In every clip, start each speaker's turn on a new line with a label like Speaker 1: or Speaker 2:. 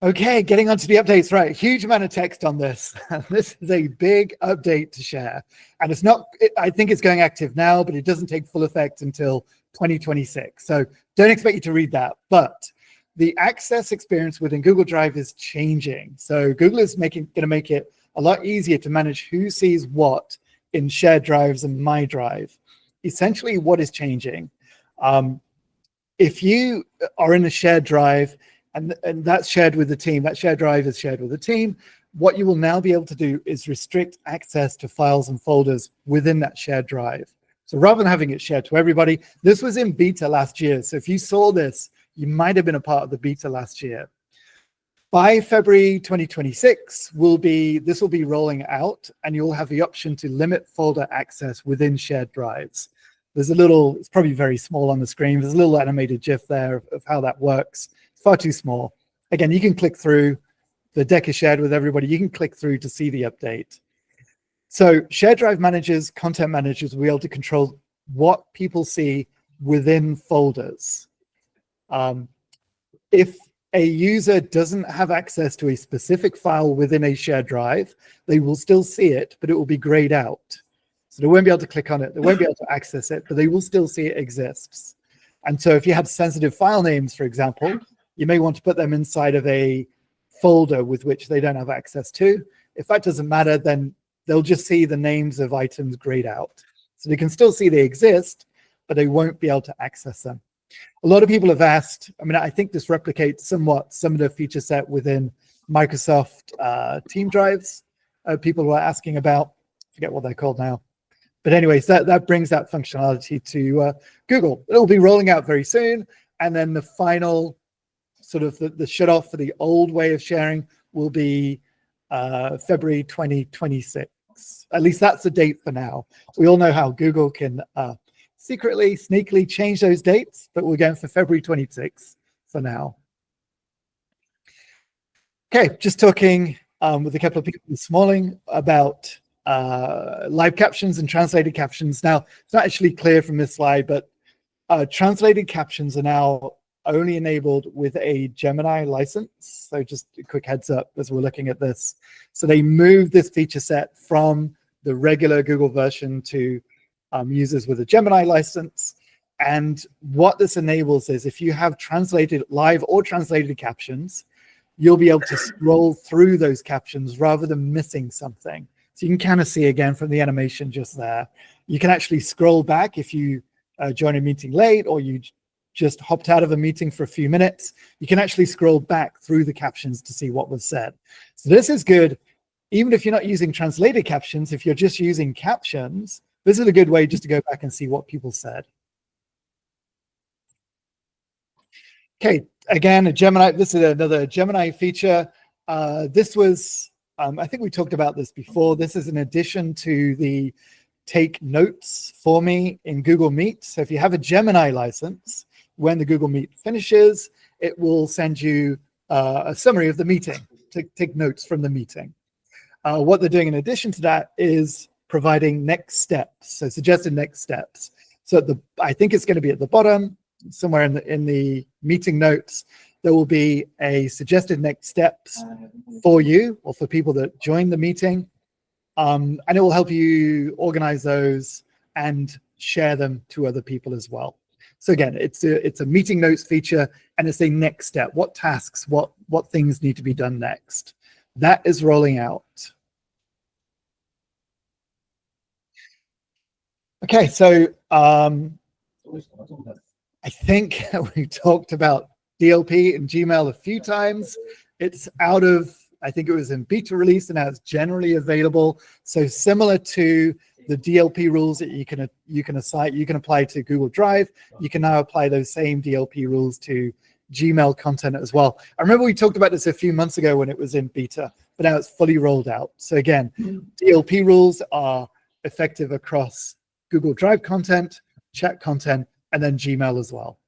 Speaker 1: Okay, getting onto the updates, right? Huge amount of text on this. This is a big update to share. And it's not, I think it's going active now, but it doesn't take full effect until 2026. So don't expect you to read that. But the access experience within Google Drive is changing. So Google is going to make it a lot easier to manage who sees what in shared drives and My Drive. Essentially, what is changing? If you are in a shared drive, and that's shared with the team, that shared drive is shared with the team, what you will now be able to do is restrict access to files and folders within that shared drive. So rather than having it shared to everybody, this was in beta last year. So if you saw this, you might have been a part of the beta last year. By February 2026, this will be rolling out, and you'll have the option to limit folder access within shared drives. There's a little, it's probably very small on the screen. There's a little animated GIF there of how that works. It's far too small. Again, you can click through. The deck is shared with everybody. You can click through to see the update. So shared drive managers, content managers will be able to control what people see within folders. If a user doesn't have access to a specific file within a shared drive, they will still see it, but it will be grayed out. So they won't be able to click on it. They won't be able to access it, but they will still see it exists. And so if you have sensitive file names, for example, you may want to put them inside of a folder with which they don't have access to. If that doesn't matter, then they'll just see the names of items grayed out. So they can still see they exist, but they won't be able to access them. A lot of people have asked, I mean, I think this replicates somewhat some of the feature set within Microsoft Team drives. People were asking about, I forget what they're called now. But anyways, that brings that functionality to Google. It'll be rolling out very soon. And then the final sort of the shut off for the old way of sharing will be February 2026. At least that's the date for now. We all know how Google can secretly, sneakily change those dates, but we're going for February 26th for now. Okay, just talking with a couple of people this morning about live captions and translated captions. Now, it's not actually clear from this slide, but translated captions are now only enabled with a Gemini license. So just a quick heads up as we're looking at this. So they moved this feature set from the regular Google version to users with a Gemini license. And what this enables is if you have translated live or translated captions, you'll be able to scroll through those captions rather than missing something. So you can kind of see again from the animation just there. You can actually scroll back if you join a meeting late or you just hopped out of a meeting for a few minutes. You can actually scroll back through the captions to see what was said. So this is good. Even if you're not using translated captions, if you're just using captions, this is a good way just to go back and see what people said. Okay, again, a Gemini. This is another Gemini feature. This was, I think we talked about this before. This is an addition to the take notes for me in Google Meet. So if you have a Gemini license, when the Google Meet finishes, it will send you a summary of the meeting, to take notes from the meeting. What they're doing in addition to that is providing next steps, so suggested next steps. So I think it's going to be at the bottom, somewhere in the meeting notes, there will be a suggested next steps for you or for people that join the meeting. And it will help you organize those and share them to other people as well. So again, it's a meeting notes feature, and it's a next step. What tasks, what things need to be done next? That is rolling out. Okay, so I think we talked about DLP and Gmail a few times. It's out of, I think it was in beta release, and now it's generally available. So similar to the DLP rules that you can apply to Google Drive, you can now apply those same DLP rules to Gmail content as well. I remember we talked about this a few months ago when it was in beta, but now it's fully rolled out. So again, DLP rules are effective across Google Drive content, chat content, and then Gmail as well.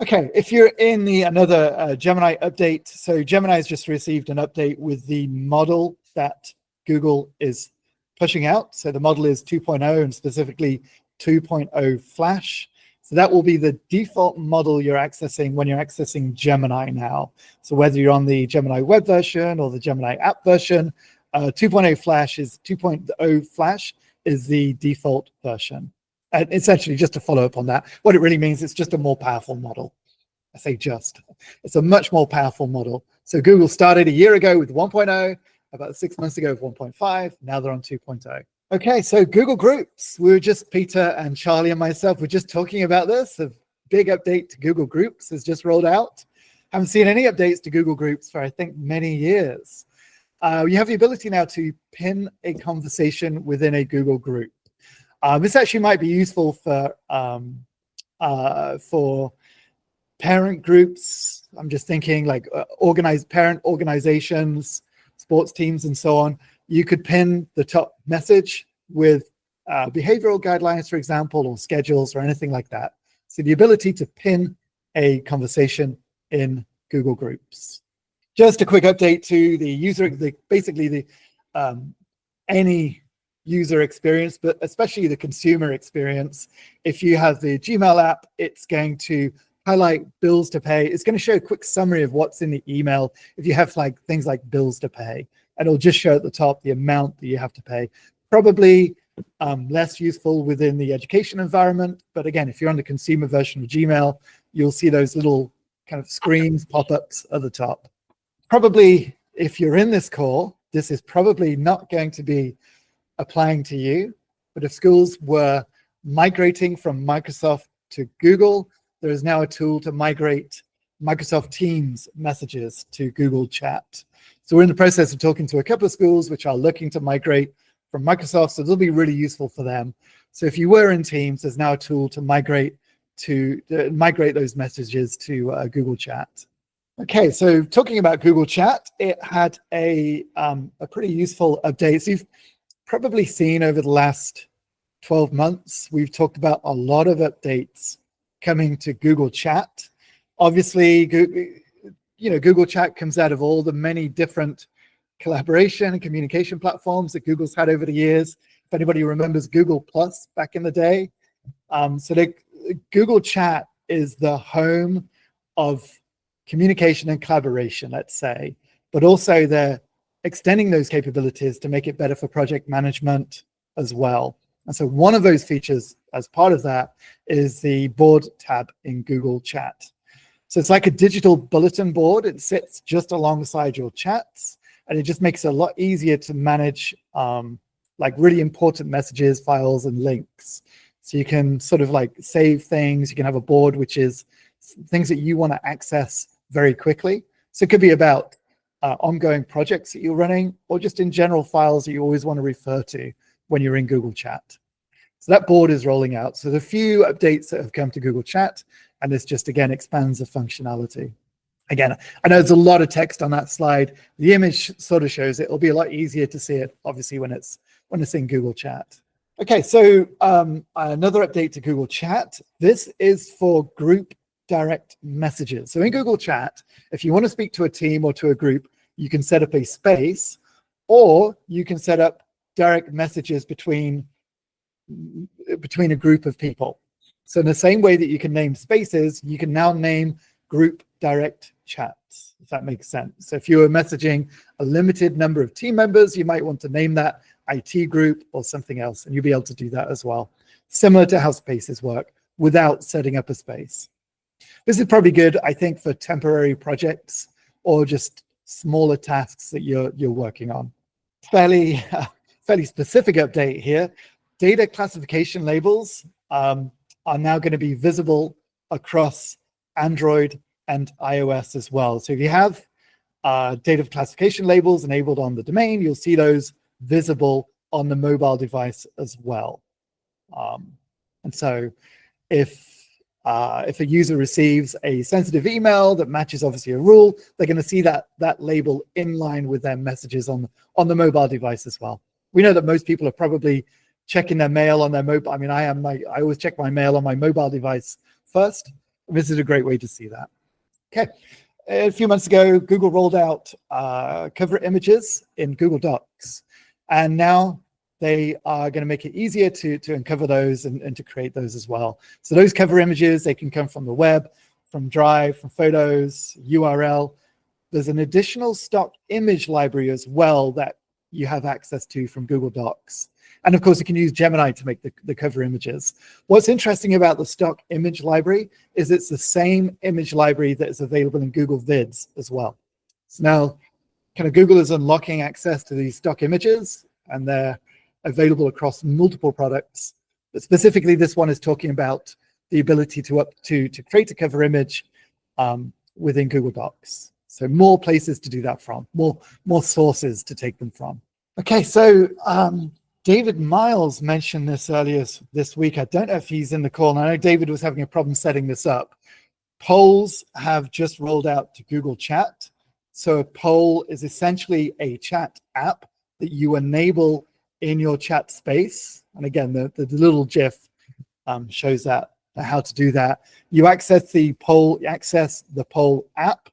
Speaker 1: Okay, if you're in another Gemini update, so Gemini has just received an update with the model that Google is pushing out. So the model is 2.0 and specifically 2.0 Flash. So that will be the default model you're accessing when you're accessing Gemini now. So whether you're on the Gemini web version or the Gemini app version, 2.0 Flash is the default version. And essentially, just to follow up on that, what it really means, it's just a more powerful model. I say just. It's a much more powerful model. So Google started a year ago with 1.0, about 6 months ago with 1.5. Now they're on 2.0. Okay, so Google Groups. We were just, Peter and Charlie and myself were just talking about this. A big update to Google Groups has just rolled out. Haven't seen any updates to Google Groups for, I think, many years. You have the ability now to pin a conversation within a Google Group. This actually might be useful for parent groups. I'm just thinking like organized parent organizations, sports teams, and so on. You could pin the top message with behavioral guidelines, for example, or schedules or anything like that. So the ability to pin a conversation in Google Groups. Just a quick update to the user, basically any user experience, but especially the consumer experience. If you have the Gmail app, it's going to highlight bills to pay. It's going to show a quick summary of what's in the email. If you have like things like bills to pay, and it'll just show at the top the amount that you have to pay. Probably less useful within the education environment. But again, if you're on the consumer version of Gmail, you'll see those little kind of screens, pop-ups at the top. Probably, if you're in this call, this is probably not going to be applying to you. But if schools were migrating from Microsoft to Google, there is now a tool to migrate Microsoft Teams messages to Google Chat. So we're in the process of talking to a couple of schools which are looking to migrate from Microsoft, so it'll be really useful for them. So if you were in Teams, there's now a tool to migrate those messages to Google Chat. Okay, so talking about Google Chat, it had a pretty useful update. So you've probably seen over the last 12 months, we've talked about a lot of updates coming to Google Chat. Obviously, Google Chat comes out of all the many different collaboration and communication platforms that Google's had over the years. If anybody remembers Google Plus back in the day. Google Chat is the home of communication and collaboration, let's say, but also they're extending those capabilities to make it better for project management as well. And so one of those features as part of that is the board tab in Google Chat. So it's like a digital bulletin board. It sits just alongside your chats, and it just makes it a lot easier to manage like really important messages, files, and links. So you can sort of like save things. You can have a board which is things that you want to access very quickly. So it could be about ongoing projects that you're running, or just in general files that you always want to refer to when you're in Google Chat. So that board is rolling out. So the few updates that have come to Google Chat, and this just again expands the functionality. Again, I know there's a lot of text on that slide. The image sort of shows it. It'll be a lot easier to see it, obviously, when it's in Google Chat. Okay, so another update to Google Chat. This is for group direct messages. So in Google Chat, if you want to speak to a team or to a group, you can set up a space, or you can set up direct messages between a group of people. So in the same way that you can name spaces, you can now name group direct chats, if that makes sense. So if you were messaging a limited number of team members, you might want to name that IT group or something else, and you'll be able to do that as well. Similar to how spaces work without setting up a space. This is probably good, I think, for temporary projects or just smaller tasks that you're working on. Fairly specific update here. Data classification labels are now going to be visible across Android and iOS as well. So if you have data classification labels enabled on the domain, you'll see those visible on the mobile device as well. And so if a user receives a sensitive email that matches obviously a rule, they're going to see that label in line with their messages on the mobile device as well. We know that most people are probably checking their mail on their mobile. I mean, I always check my mail on my mobile device first. This is a great way to see that. Okay, a few months ago, Google rolled out cover images in Google Docs, and now they are going to make it easier to uncover those and to create those as well. So those cover images, they can come from the web, from Drive, from Photos, URL. There's an additional stock image library as well that you have access to from Google Docs. And of course, you can use Gemini to make the cover images. What's interesting about the stock image library is it's the same image library that is available in Google Vids as well. So now, kind of Google is unlocking access to these stock images, and they're available across multiple products. But specifically, this one is talking about the ability to create a cover image within Google Docs. So more places to do that from, more sources to take them from. Okay, so David Miles mentioned this earlier this week. I don't know if he's in the call, and I know David was having a problem setting this up. Polls have just rolled out to Google Chat. So a poll is essentially a chat app that you enable in your chat space. And again, the little GIF shows that how to do that. You access the poll app,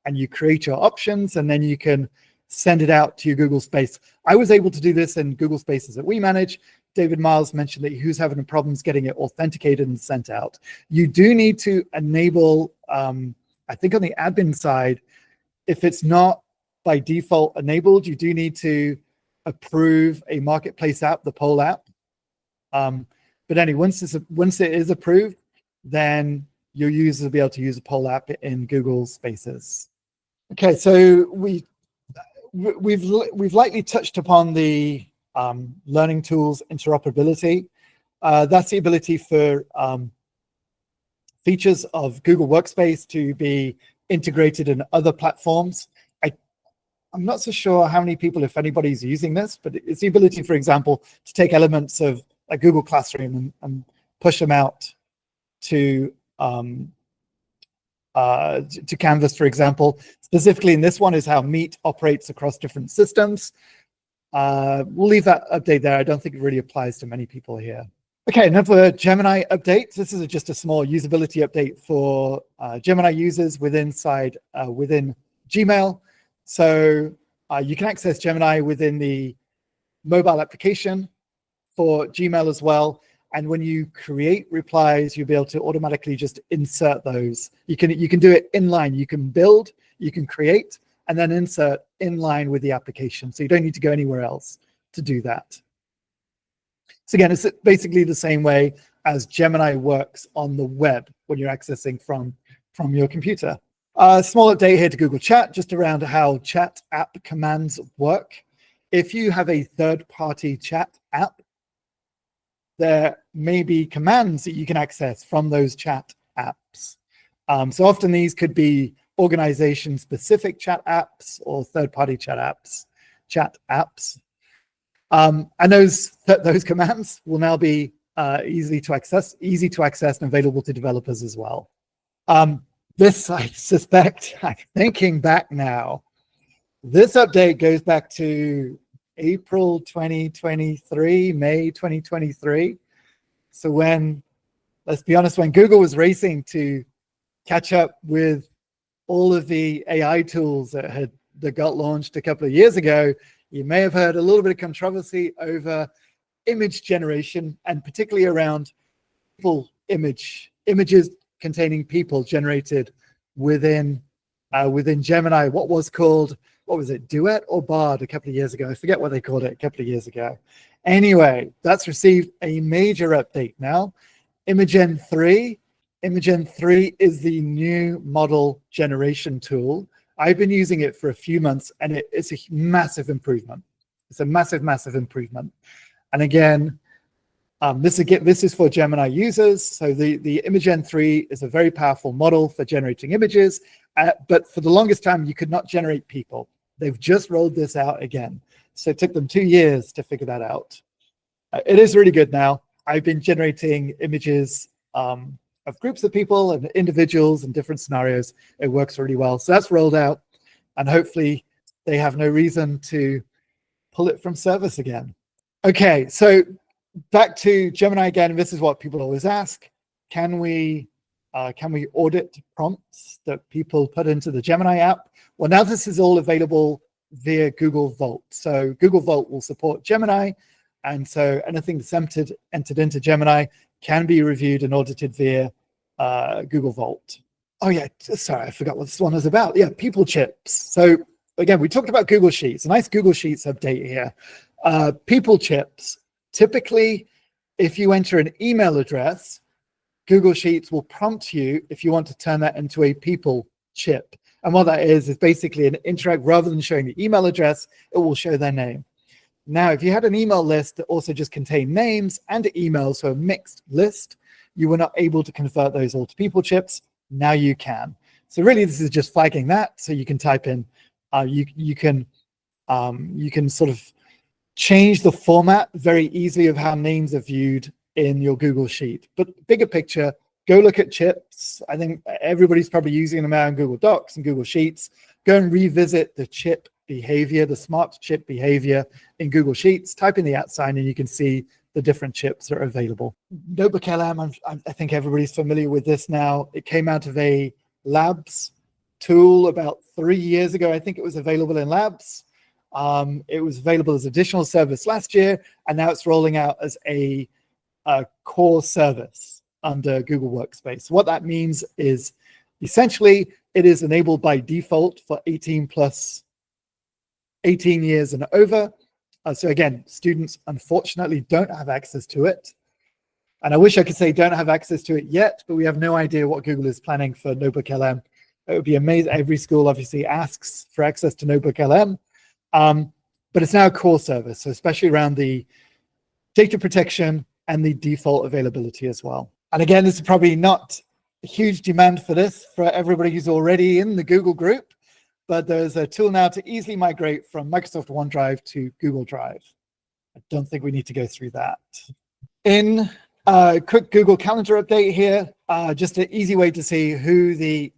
Speaker 1: and you create your options, and then you can send it out to your Google Space. I was able to do this in Google Spaces that we manage. David Miles mentioned that he was having problems getting it authenticated and sent out. You do need to enable, I think on the admin side, if it's not by default enabled, you do need to approve a marketplace app, the poll app. But anyway, once it is approved, then your users will be able to use a poll app in Google Spaces. Okay, so we've lightly touched upon the learning tools interoperability. That's the ability for features of Google Workspace to be integrated in other platforms. I'm not so sure how many people, if anybody's using this, but it's the ability, for example, to take elements of a Google Classroom and push them out to Canvas, for example. Specifically in this one is how Meet operates across different systems. We'll leave that update there. I don't think it really applies to many people here. Okay, another Gemini update. This is just a small usability update for Gemini users within Gmail. So you can access Gemini within the mobile application for Gmail as well. And when you create replies, you'll be able to automatically just insert those. You can do it inline. You can build, you can create, and then insert in line with the application. So you don't need to go anywhere else to do that. So again, it's basically the same way as Gemini works on the web when you're accessing from your computer. Small update here to Google Chat, just around how chat app commands work. If you have a third-party chat app, there may be commands that you can access from those chat apps. So often these could be organization-specific chat apps or third-party chat apps. And those commands will now be easy to access and available to developers as well. This, I suspect, I'm thinking back now, this update goes back to April 2023, May 2023. So let's be honest, when Google was racing to catch up with all of the AI tools that got launched a couple of years ago, you may have heard a little bit of controversy over image generation, and particularly around images containing people generated within Gemini. What was it, Duet or Bard a couple of years ago? I forget what they called it a couple of years ago. Anyway, that's received a major update now. Imagen 3 is the new model generation tool. I've been using it for a few months, and it's a massive improvement. It's a massive, massive improvement. And again, this is for Gemini users. So the Imagen 3 is a very powerful model for generating images, but for the longest time, you could not generate people. They've just rolled this out again. So it took them 2 years to figure that out. It is really good now. I've been generating images of groups of people and individuals in different scenarios. It works really well. So that's rolled out, and hopefully they have no reason to pull it from service again. Okay, so back to Gemini again. This is what people always ask. Can we audit prompts that people put into the Gemini app? Well, now this is all available via Google Vault. So Google Vault will support Gemini, And so anything that's entered into Gemini can be reviewed and audited via Google Vault. Oh yeah, sorry, I forgot what this one was about. Yeah, people chips. So again, we talked about Google Sheets. A nice Google Sheets update here. People chips. Typically, if you enter an email address, Google Sheets will prompt you if you want to turn that into a people chip. And what that is basically an interact, rather than showing the email address, it will show their name. Now, if you had an email list that also just contained names and emails, so a mixed list, you were not able to convert those all to people chips. Now you can. So really, this is just flagging that. So you can type in, you can sort of change the format very easily of how names are viewed in your Google Sheet. But bigger picture, go look at chips. I think everybody's probably using them out in Google Docs and Google Sheets. Go and revisit the chip behavior, the smart chip behavior in Google Sheets. Type in the @ sign and you can see the different chips that are available. Notebook LM, I think everybody's familiar with this now. It came out of a labs tool about 3 years ago. I think it was available in labs. It was available as additional service last year, and now it's rolling out as a core service under Google Workspace. What that means is essentially it is enabled by default for 18 years and over. So again, students unfortunately don't have access to it. And I wish I could say don't have access to it yet, but we have no idea what Google is planning for Notebook LM. It would be amazing. Every school obviously asks for access to Notebook LM, but it's now a core service, so especially around the data protection and the default availability as well. And again, this is probably not a huge demand for this for everybody who's already in the Google group, but there's a tool now to easily migrate from Microsoft OneDrive to Google Drive. I don't think we need to go through that. In a quick Google Calendar update here, just an easy way to see who the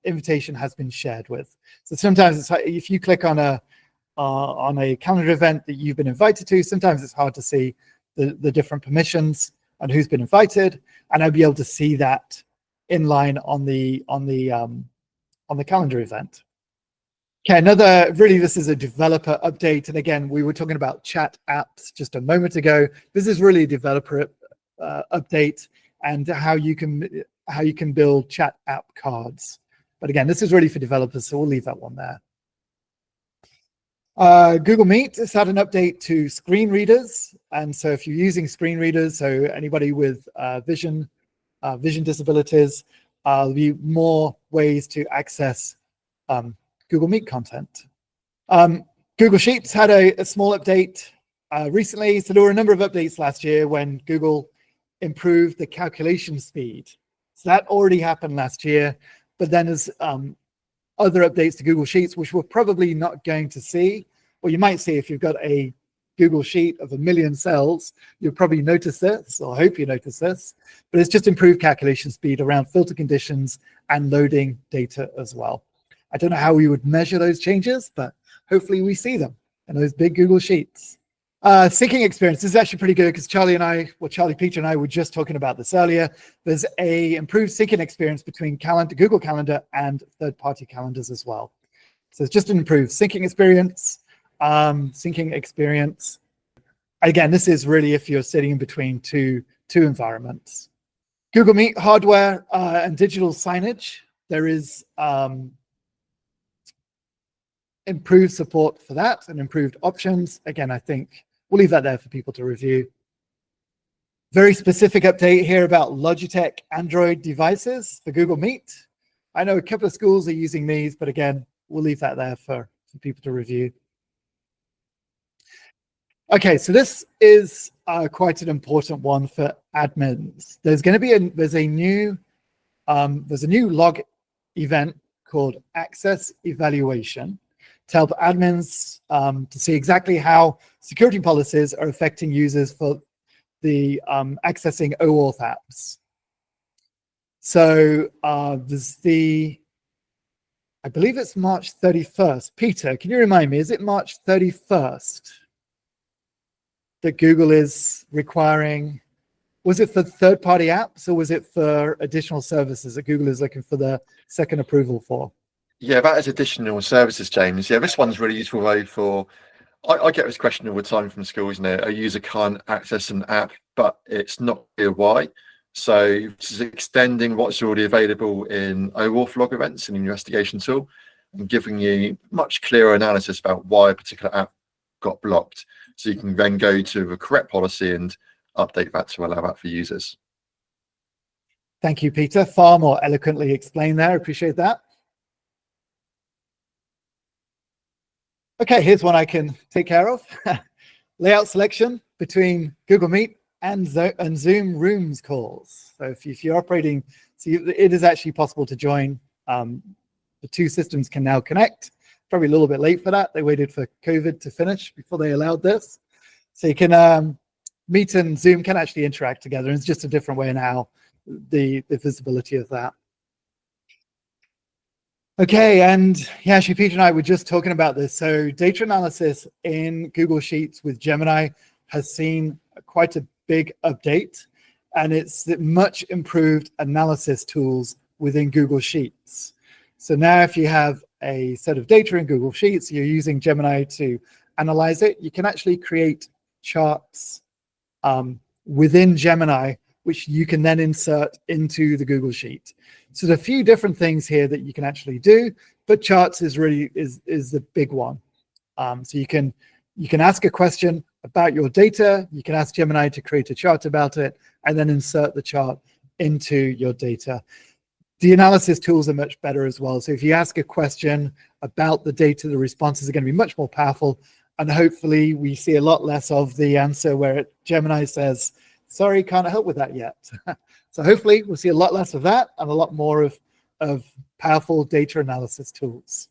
Speaker 1: invitation has been shared with. So sometimes it's, if you click on a calendar event that you've been invited to, sometimes it's hard to see the different permissions and who's been invited, and I'll be able to see that in line on the calendar event. Okay, this is a developer update. And again, we were talking about chat apps just a moment ago. This is really a developer update and how you can build chat app cards. But again, this is really for developers, so we'll leave that one there. Google Meet has had an update to screen readers. And so if you're using screen readers, so anybody with vision disabilities, there'll be more ways to access Google Meet content. Google Sheets had a small update recently. So there were a number of updates last year when Google improved the calculation speed. So that already happened last year, but then there's other updates to Google Sheets, which we're probably not going to see. Or you might see if you've got a Google Sheet of 1 million cells, you'll probably notice this, or I hope you notice this, but it's just improved calculation speed around filter conditions and loading data as well. I don't know how we would measure those changes, but hopefully we see them in those big Google Sheets. Syncing experience, this is actually pretty good because Charlie Peter and I were just talking about this earlier. There's a improved syncing experience between Google Calendar and third-party calendars as well. So it's just an improved syncing experience. Again, this is really if you're sitting in between two environments. Google Meet hardware and digital signage. There is improved support for that and improved options. Again, I think we'll leave that there for people to review. Very specific update here about Logitech Android devices for Google Meet. I know a couple of schools are using these, but again, we'll leave that there for people to review. Okay, so this is quite an important one for admins. There's going to be there's a new log event called Access Evaluation to help admins to see exactly how security policies are affecting users for the accessing OAuth apps. So there's I believe it's March 31st. Peter, can you remind me, is it March 31st that Google is requiring? Was it for third-party apps or was it for additional services that Google is looking for the second approval for?
Speaker 2: Yeah, that is additional services, James. Yeah, this one's really useful though for I get this question all the time from schools, a user can't access an app, but it's not clear why. So this is extending what's already available in OAuth log events, an investigation tool, and giving you much clearer analysis about why a particular app got blocked. So you can then go to the correct policy and update that to allow that for users.
Speaker 1: Thank you, Peter. Far more eloquently explained there. Appreciate that. Okay, here's one I can take care of. Layout selection between Google Meet and Zoom Rooms calls. So if you're operating, so it is actually possible to join. The two systems can now connect. Probably a little bit late for that. They waited for COVID to finish before they allowed this. So you can Meet and Zoom can actually interact together. And it's just a different way now, the visibility of that. Okay, and yeah, actually, Peter and I were just talking about this. So data analysis in Google Sheets with Gemini has seen quite a big update, and it's much improved analysis tools within Google Sheets. So now if you have a set of data in Google Sheets, you're using Gemini to analyze it, you can actually create charts within Gemini, which you can then insert into the Google Sheet. So there are a few different things here that you can actually do, but charts is really is the big one. So you can ask a question about your data, you can ask Gemini to create a chart about it, and then insert the chart into your data. The analysis tools are much better as well. So if you ask a question about the data, the responses are going to be much more powerful, and hopefully we see a lot less of the answer where Gemini says, sorry, can't help with that yet. So hopefully we'll see a lot less of that and a lot more of powerful data analysis tools.